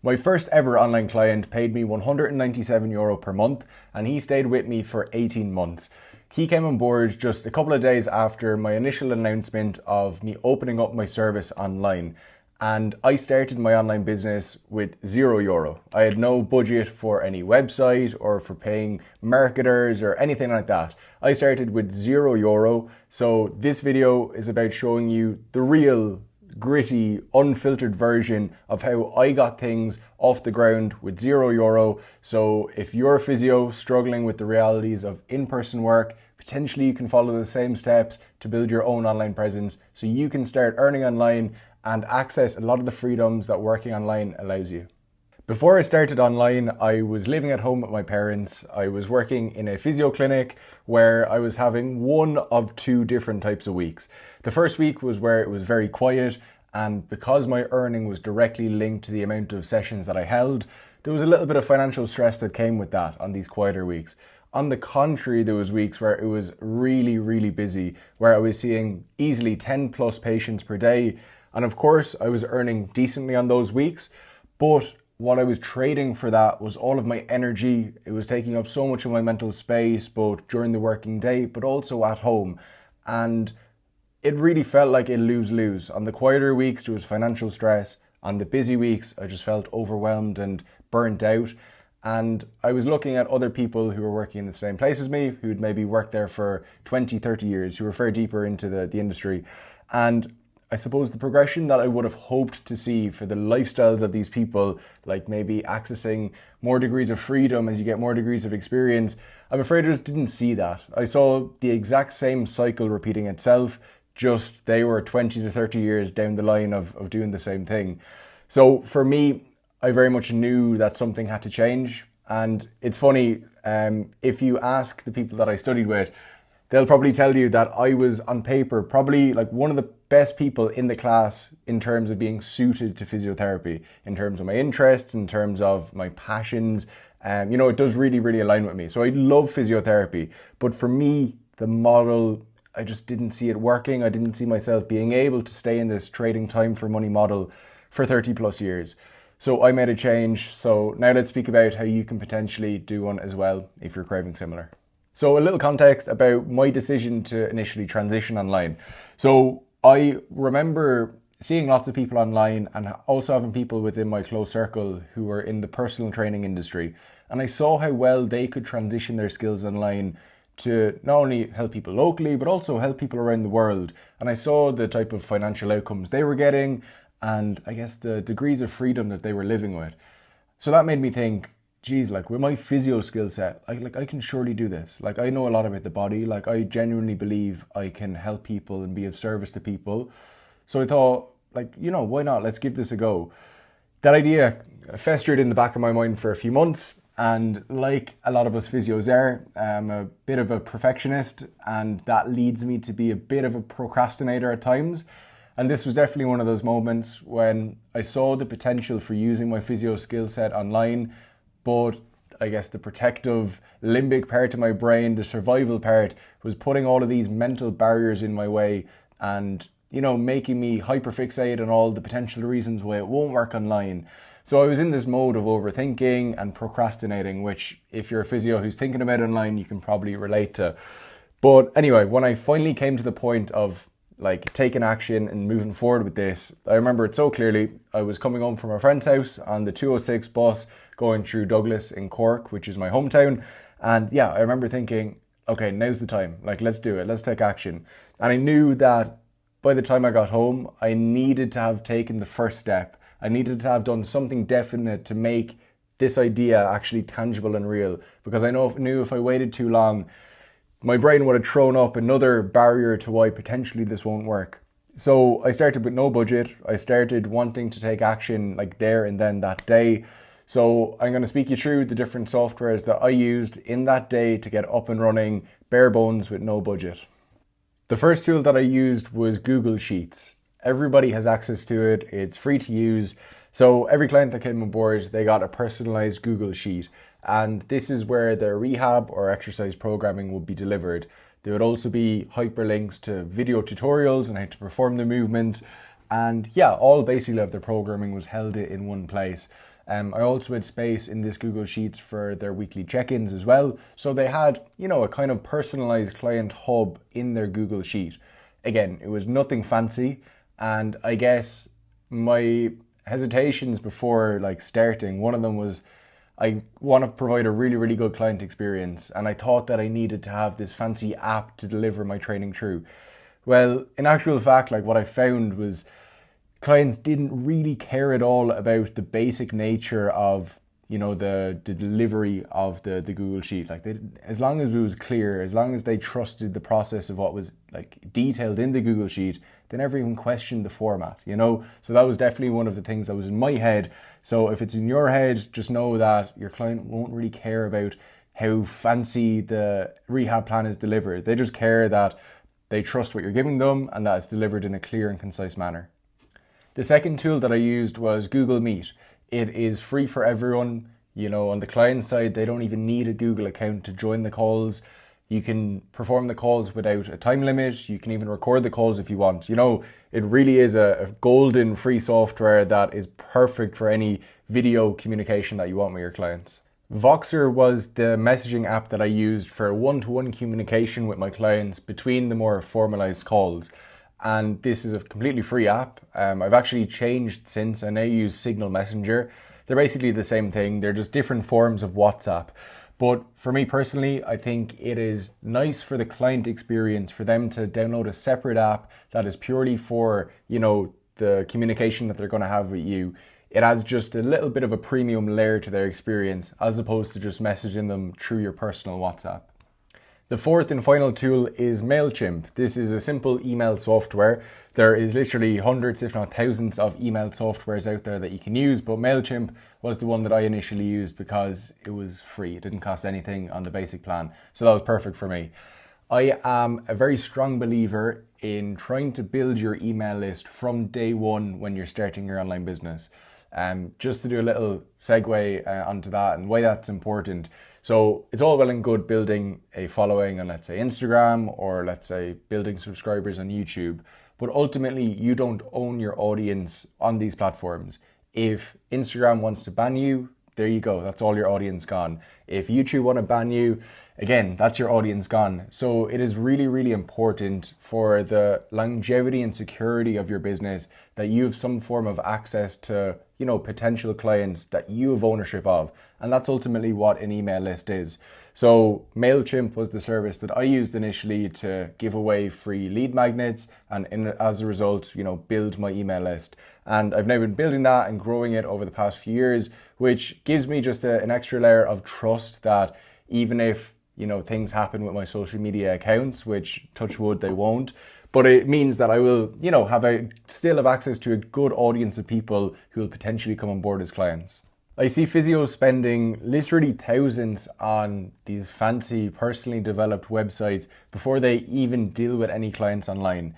My first ever online client paid me €197 per month, and he stayed with me for 18 months. He came on board just a couple of days after my initial announcement of me opening up my service online. And I started my online business with €0. I had no budget for any website or for paying marketers or anything like that. I started with €0. So this video is about showing you the real, gritty, unfiltered version of how I got things off the ground with €0. So if you're a physio struggling with the realities of in-person work, potentially you can follow the same steps to build your own online presence so you can start earning online and access a lot of the freedoms that working online allows you. Before I started online, I was living at home with my parents. I was working in a physio clinic where I was having one of two different types of weeks. The first week was where it was very quiet, and because my earning was directly linked to the amount of sessions that I held, there was a little bit of financial stress that came with that on these quieter weeks. On the contrary, there was weeks where it was really, really busy, where I was seeing easily 10 plus patients per day. And of course, I was earning decently on those weeks, but what I was trading for that was all of my energy. It was taking up so much of my mental space, both during the working day, but also at home. And it really felt like a lose-lose. On the quieter weeks, there was financial stress. On the busy weeks, I just felt overwhelmed and burnt out. And I was looking at other people who were working in the same place as me, who'd maybe worked there for 20, 30 years, who were far deeper into the industry. And I suppose the progression that I would have hoped to see for the lifestyles of these people, like maybe accessing more degrees of freedom as you get more degrees of experience, I'm afraid I just didn't see that. I saw the exact same cycle repeating itself, just they were 20 to 30 years down the line of doing the same thing. So for me, I very much knew that something had to change. And it's funny, if you ask the people that I studied with, they'll probably tell you that I was on paper probably like one of the best people in the class in terms of being suited to physiotherapy, in terms of my interests, in terms of my passions. It does really, really align with me. So I love physiotherapy, but for me, the model, I just didn't see it working. I didn't see myself being able to stay in this trading time for money model for 30 plus years. So I made a change. So now let's speak about how you can potentially do one as well if you're craving similar. So a little context about my decision to initially transition online. So I remember seeing lots of people online and also having people within my close circle who were in the personal training industry. And I saw how well they could transition their skills online to not only help people locally, but also help people around the world. And I saw the type of financial outcomes they were getting and I guess the degrees of freedom that they were living with. So that made me think, geez, like with my physio skill set, I can surely do this. Like I know a lot about the body. Like I genuinely believe I can help people and be of service to people. So I thought, why not? Let's give this a go. That idea festered in the back of my mind for a few months. And like a lot of us physios are, I'm a bit of a perfectionist, and that leads me to be a bit of a procrastinator at times. And this was definitely one of those moments when I saw the potential for using my physio skill set online, but I guess the protective limbic part of my brain, the survival part, was putting all of these mental barriers in my way and, making me hyperfixate on all the potential reasons why it won't work online. So I was in this mode of overthinking and procrastinating, which if you're a physio who's thinking about it online, you can probably relate to. But anyway, when I finally came to the point of taking action and moving forward with this, I remember it so clearly. I was coming home from a friend's house on the 206 bus going through Douglas in Cork, which is my hometown. And yeah, I remember thinking, okay, now's the time. Let's do it. Let's take action. And I knew that by the time I got home, I needed to have taken the first step. I needed to have done something definite to make this idea actually tangible and real. Because I knew if I waited too long, my brain would have thrown up another barrier to why potentially this won't work. So I started with no budget. I started wanting to take action there and then that day. So I'm going to speak you through the different softwares that I used in that day to get up and running, bare bones with no budget. The first tool that I used was Google Sheets. Everybody has access to it. It's free to use. So every client that came on board, they got a personalized Google Sheet. And this is where their rehab or exercise programming would be delivered. There would also be hyperlinks to video tutorials and how to perform the movements. And yeah, all basically of the programming was held in one place. I also had space in this Google Sheets for their weekly check-ins as well. So they had, a kind of personalized client hub in their Google Sheet. Again, it was nothing fancy. And I guess my hesitations before starting, one of them was I want to provide a really, really good client experience. And I thought that I needed to have this fancy app to deliver my training through. Well, in actual fact, what I found was clients didn't really care at all about the basic nature of, the delivery of the Google Sheet. As long as it was clear, as long as they trusted the process of what was detailed in the Google Sheet, they never even questioned the format, So that was definitely one of the things that was in my head. So if it's in your head, just know that your client won't really care about how fancy the rehab plan is delivered. They just care that they trust what you're giving them and that it's delivered in a clear and concise manner. The second tool that I used was Google Meet. It is free for everyone. On the client side, they don't even need a Google account to join the calls. You can perform the calls without a time limit. You can even record the calls if you want. It really is a golden free software that is perfect for any video communication that you want with your clients. Voxer was the messaging app that I used for one-to-one communication with my clients between the more formalized calls. And this is a completely free app. I've actually changed since. I now use Signal Messenger. They're basically the same thing. They're just different forms of WhatsApp. But for me personally, I think it is nice for the client experience for them to download a separate app that is purely for, the communication that they're going to have with you. It adds just a little bit of a premium layer to their experience as opposed to just messaging them through your personal WhatsApp. The fourth and final tool is MailChimp. This is a simple email software. There is literally hundreds, if not thousands, of email softwares out there that you can use, but MailChimp was the one that I initially used because it was free. It didn't cost anything on the basic plan, so that was perfect for me. I am a very strong believer in trying to build your email list from day one when you're starting your online business. Just to do a little segue onto that and why that's important. So it's all well and good building a following on, let's say, Instagram, or let's say building subscribers on YouTube. But ultimately, you don't own your audience on these platforms. If Instagram wants to ban you, there you go. That's all your audience gone. If YouTube want to ban you, again, that's your audience gone. So it is really, really important for the longevity and security of your business that you have some form of access to, potential clients that you have ownership of. And that's ultimately what an email list is. So MailChimp was the service that I used initially to give away free lead magnets and as a result, build my email list. And I've now been building that and growing it over the past few years, which gives me just an extra layer of trust that even if, things happen with my social media accounts, which touch wood, they won't, but it means that I will, still have access to a good audience of people who will potentially come on board as clients. I see physios spending literally thousands on these fancy, personally developed websites before they even deal with any clients online.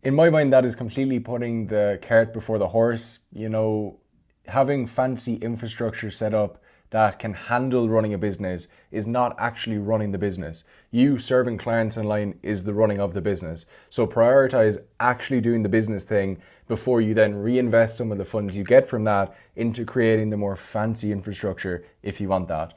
In my mind, that is completely putting the cart before the horse. Having fancy infrastructure set up that can handle running a business is not actually running the business. You serving clients online is the running of the business. So prioritize actually doing the business thing before you then reinvest some of the funds you get from that into creating the more fancy infrastructure if you want that.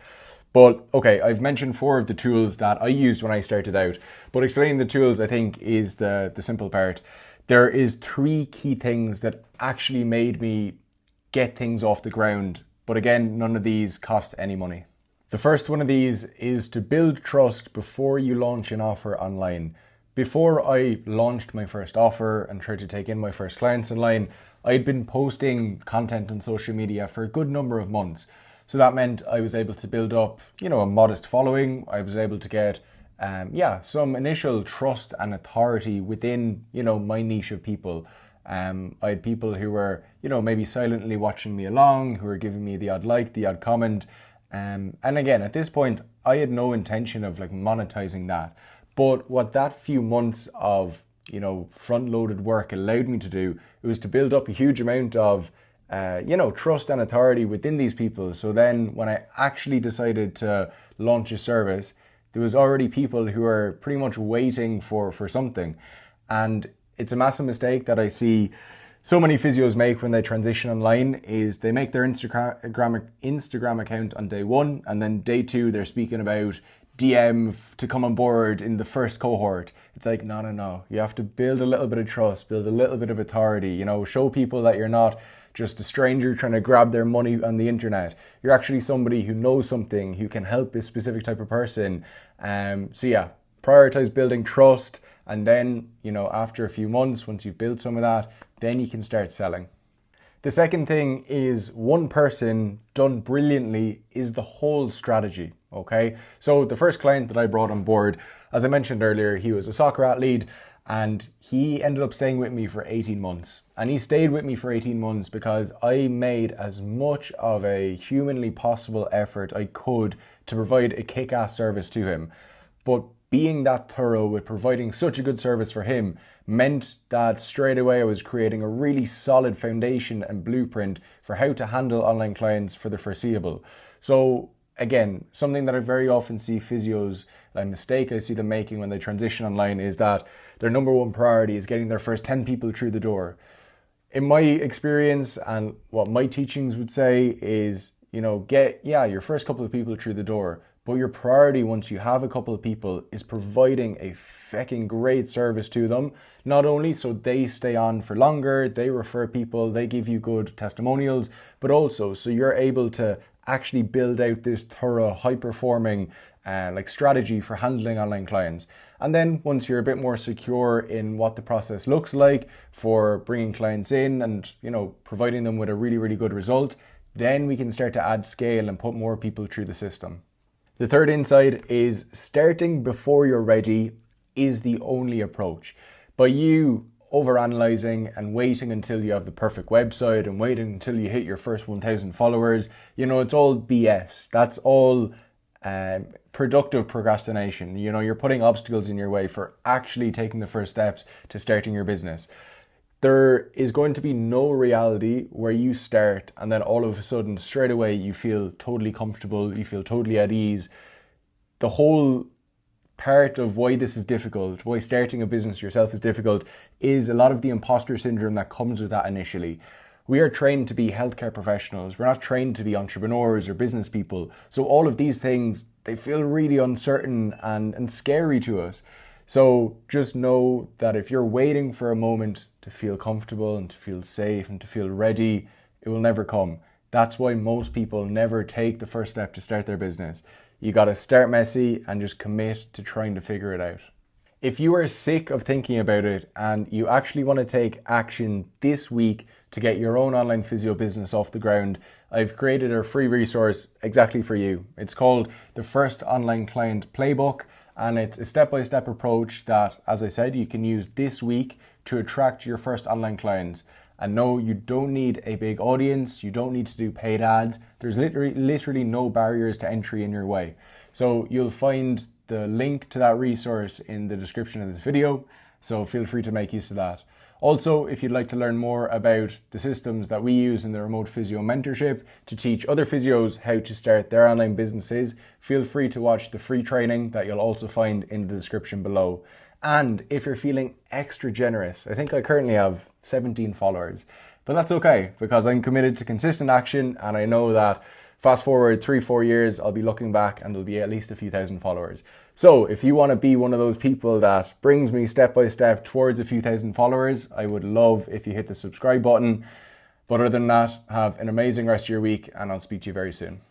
But okay, I've mentioned 4 of the tools that I used when I started out, but explaining the tools I think is the simple part. There is 3 key things that actually made me get things off the ground. But again, none of these cost any money. The first one of these is to build trust before you launch an offer online. Before I launched my first offer and tried to take in my first clients online, I'd been posting content on social media for a good number of months. So that meant I was able to build up, a modest following. I was able to get, some initial trust and authority within, my niche of people. I had people who were, maybe silently watching me along, who were giving me the odd like, the odd comment. And again, at this point, I had no intention of monetizing that. But what that few months of, front-loaded work allowed me to do, it was to build up a huge amount of, trust and authority within these people. So then when I actually decided to launch a service, there was already people who were pretty much waiting for something. And it's a massive mistake that I see so many physios make when they transition online is they make their Instagram account on day one, and then day two they're speaking about DM to come on board in the first cohort. It's like, no. You have to build a little bit of trust, build a little bit of authority, show people that you're not just a stranger trying to grab their money on the internet. You're actually somebody who knows something, who can help a specific type of person. So yeah, prioritize building trust. And then, after a few months, once you've built some of that, then you can start selling. The second thing is one person done brilliantly is the whole strategy, okay? So the first client that I brought on board, as I mentioned earlier, he was a soccer athlete and he ended up staying with me for 18 months. And he stayed with me for 18 months because I made as much of a humanly possible effort I could to provide a kick-ass service to him. But being that thorough with providing such a good service for him meant that straight away I was creating a really solid foundation and blueprint for how to handle online clients for the foreseeable. So again, something that I very often see physios, a mistake I see them making when they transition online is that their number one priority is getting their first 10 people through the door. In my experience and what my teachings would say is, get your first couple of people through the door. But your priority once you have a couple of people is providing a fucking great service to them. Not only so they stay on for longer, they refer people, they give you good testimonials, but also so you're able to actually build out this thorough, high-performing strategy for handling online clients. And then once you're a bit more secure in what the process looks like for bringing clients in and, providing them with a really, really good result, then we can start to add scale and put more people through the system. The third insight is starting before you're ready is the only approach. By you overanalyzing and waiting until you have the perfect website and waiting until you hit your first 1,000 followers, it's all BS. That's all productive procrastination. You're putting obstacles in your way for actually taking the first steps to starting your business. There is going to be no reality where you start and then all of a sudden straight away you feel totally comfortable, you feel totally at ease. The whole part of why this is difficult, why starting a business yourself is difficult, is a lot of the imposter syndrome that comes with that initially. We are trained to be healthcare professionals. We're not trained to be entrepreneurs or business people. So all of these things, they feel really uncertain and scary to us. So just know that if you're waiting for a moment to feel comfortable and to feel safe and to feel ready, it will never come. That's why most people never take the first step to start their business. You got to start messy and just commit to trying to figure it out. If you are sick of thinking about it and you actually want to take action this week to get your own online physio business off the ground, I've created a free resource exactly for you. It's called the First Online Client Playbook. And it's a step-by-step approach that, as I said, you can use this week to attract your first online clients. And no, you don't need a big audience. You don't need to do paid ads. There's literally no barriers to entry in your way. So you'll find the link to that resource in the description of this video. So feel free to make use of that. Also, if you'd like to learn more about the systems that we use in the Remote Physio Mentorship to teach other physios how to start their online businesses, feel free to watch the free training that you'll also find in the description below. And if you're feeling extra generous, I think I currently have 17 followers, but that's okay because I'm committed to consistent action and I know that fast forward 3-4 years, I'll be looking back and there'll be at least a few thousand followers. So if you want to be one of those people that brings me step by step towards a few thousand followers, I would love if you hit the subscribe button. But other than that, have an amazing rest of your week and I'll speak to you very soon.